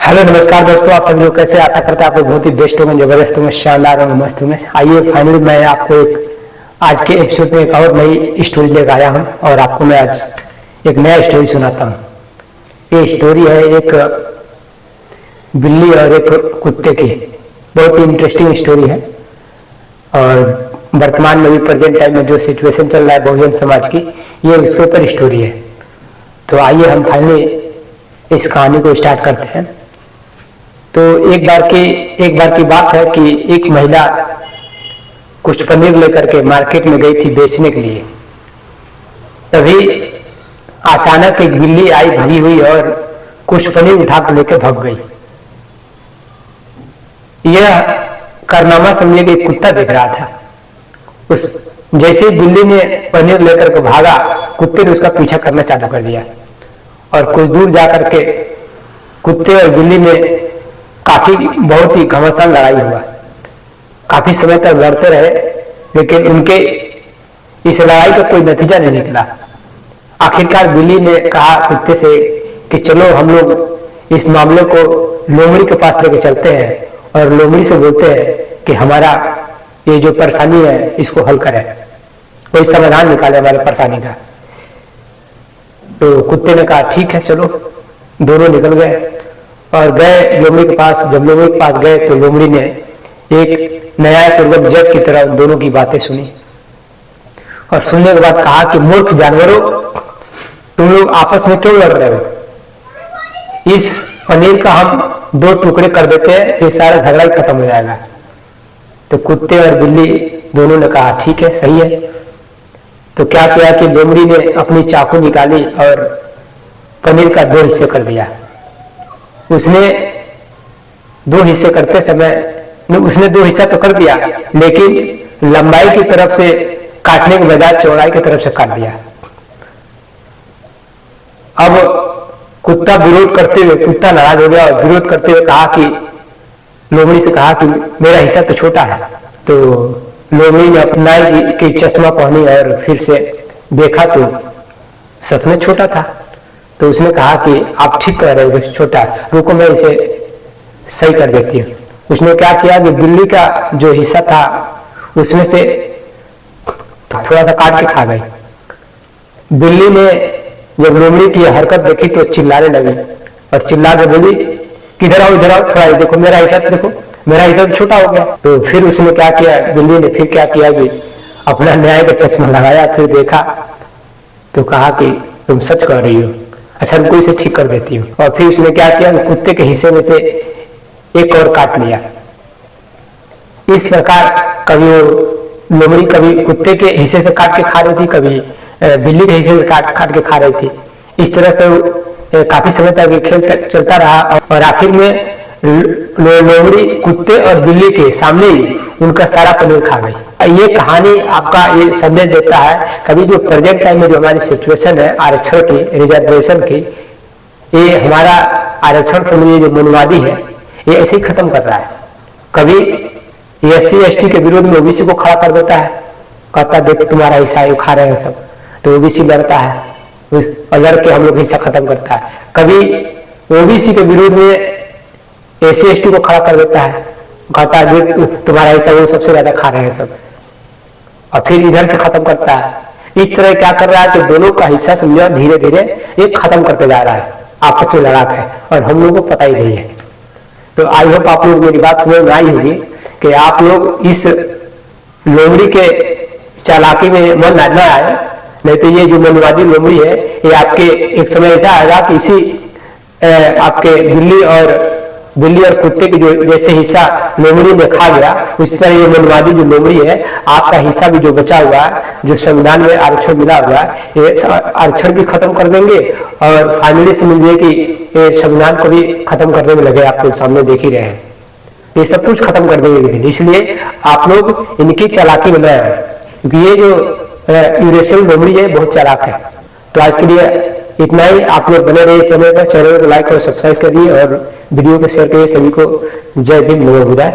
Hello नमस्कार दोस्तों, आप सभी लोग कैसे? आशा करते हैं आप लोग बहुत ही बेस्ट होंगे, जबरदस्त होंगे, शानदार होंगे, मस्त होंगे। आइए फाइनली मैं आपको आज के एपिसोड में एक और नई स्टोरी लेकर आया हूं और आपको मैं आज एक नया स्टोरी सुनाता हूं। ये स्टोरी है एक बिल्ली और एक कुत्ते की। बहुत ही इंटरेस्टिंग स्टोरी है और वर्तमान में भी प्रेजेंट टाइम में जो सिचुएशन चल रहा है बहुजन समाज की, ये उसके ऊपर स्टोरी है। तो आइए हम फाइनली इस कहानी को स्टार्ट करते हैं। तो एक बार की बात है कि एक महिला कुछ पनीर लेकर के मार्केट में गई थी बेचने के लिए। तभी अचानक एक बिल्ली आई भगी हुई और कुछ पनीर उठा कर लेकर भाग गई। यह कारनामा समझे कि कुत्ता देख रहा था। उस जैसे बिल्ली ने पनीर लेकर के भागा, कुत्ते ने उसका पीछा करना चालू कर दिया और कुछ दूर जाकर के कुत्ते और बिल्ली में बहुत ही घमासान लड़ाई हुआ। काफी समय तक लड़ते रहे, लेकिन उनके इस लड़ाई का कोई नतीजा नहीं निकला। आखिरकार बिल्ली ने कहा कुत्ते से कि चलो हम लोग इस मामले को लोमड़ी के पास लेके चलते हैं और लोमड़ी से बोलते हैं कि हमारा ये जो परेशानी है इसको हल करें, कोई समाधान निकाले हमारे परेशानी का। तो कुत्ते ने कहा ठीक है चलो। दोनों निकल गए और गए लोमड़ी के पास। जब लोमड़ी के पास गए तो लोमड़ी ने एक न्यायपूर्वक जज की तरह दोनों की बातें सुनी और सुनने के बाद कहा कि मूर्ख जानवरों, तुम लोग आपस में क्यों लड़ रहे हो? इस पनीर का हम 2 टुकड़े कर देते हैं, ये सारा झगड़ा ही खत्म हो जाएगा। तो कुत्ते और बिल्ली दोनों ने कहा ठीक है, सही है। तो क्या किया कि लोमड़ी ने अपनी चाकू निकाली और पनीर का 2 हिस्से कर दिया। उसने 2 हिस्से करते समय उसने 2 हिस्सा तो कर दिया, लेकिन लंबाई की तरफ से काटने के बजाय चौड़ाई की तरफ से काट दिया। अब कुत्ता विरोध करते हुए, कुत्ता नाराज हो गया और विरोध करते हुए कहा कि लोमड़ी से कहा कि मेरा हिस्सा तो छोटा है। तो लोमड़ी ने अपना की चश्मा पहनी और फिर से देखा तो सच में छोटा था। तो उसने कहा कि आप ठीक कह रहे हो, छोटा है, रुको मैं इसे सही कर देती हूँ। उसने क्या किया कि बिल्ली का जो हिस्सा था उसमें से थोड़ा सा काट के खा गई। बिल्ली ने जब लोमड़ी की हरकत देखी तो चिल्लाने लगी और चिल्ला के बोली कि इधर आओ, थोड़ा देखो मेरा हिस्सा, देखो मेरा हिस्सा तो छोटा हो गया। तो फिर उसने क्या किया, बिल्ली ने फिर क्या किया कि अपना न्याय का चश्मा लगाया, फिर देखा तो कहा कि तुम सच कह रही हो, अच्छा रुको इसे ठीक कर देती हूँ। और फिर उसने क्या किया, कुत्ते के हिस्से में से एक और काट लिया। इस प्रकार कभी वो लोमड़ी कभी कुत्ते के हिस्से से काट के खा रही थी, कभी बिल्ली के हिस्से से काट के खा रही थी। इस तरह से काफी समय तक ये खेल चलता रहा और आखिर में लोमड़ी कुत्ते और बिल्ली के सामने ही उनका सारा पनीर खा गई। ये कहानी आपका ये संदेश देता है, कभी जो प्रेजेंट टाइम में जो हमारी सिचुएशन है आरक्षण की, रिजर्वेशन की, ये हमारा आरक्षण समझिए जो मनवादी है, ये ऐसे ही खत्म कर रहा है। कभी SC ST के विरोध में ओबीसी को खड़ा कर देता है, कहता देख तुम्हारा हिस्सा खा रहे हैं सब, तो ओबीसी लड़ता है और लड़के हम लोग हिस्सा खत्म करता है। कभी ओबीसी के विरोध में SC ST को खड़ा कर देता है, कहता है तुम्हारा हिस्सा वो सबसे ज्यादा खा रहे हैं सब, और फिर इधर से खत्म करता है। इस तरह क्या कर रहा है कि दोनों का हिस्सा समझो धीरे धीरे एक खत्म करते जा रहा है, आपस में लड़ाक है और हम लोगों को पता ही नहीं है। तो आई होप आप लोग मेरी बात समझ में आई होगी कि आप लोग इस लोमड़ी के चालाकी में मन ना आए, नहीं तो ये जो मनवादी लोमड़ी है ये आपके एक समय ऐसा आएगा कि इसी आपके बिल्ली और कुत्ते के जो जैसे हिस्सा लोमड़ी ने खा गया, उस तरह ये मनवादी जो लोमड़ी है आपका हिस्सा भी जो बचा हुआ है, जो संविधान में आरक्षण मिला हुआ है, ये आरक्षण भी खत्म कर देंगे और फाइनली समझिए कि ये संविधान को भी खत्म करने में लगे। आप लोग सामने देख ही रहे हैं, ये सब कुछ खत्म कर देंगे। इसलिए आप लोग इनकी चालाकी में न आए, क्योंकि ये जो यूरेशियन लोमड़ी है बहुत चालाक है। तो आज के लिए इतना ही। आप लोग बने रहिए चैनल को लाइक और सब्सक्राइब करिए और वीडियो को शेयर करिए। सभी को जय भीम, नमो बुद्धाय।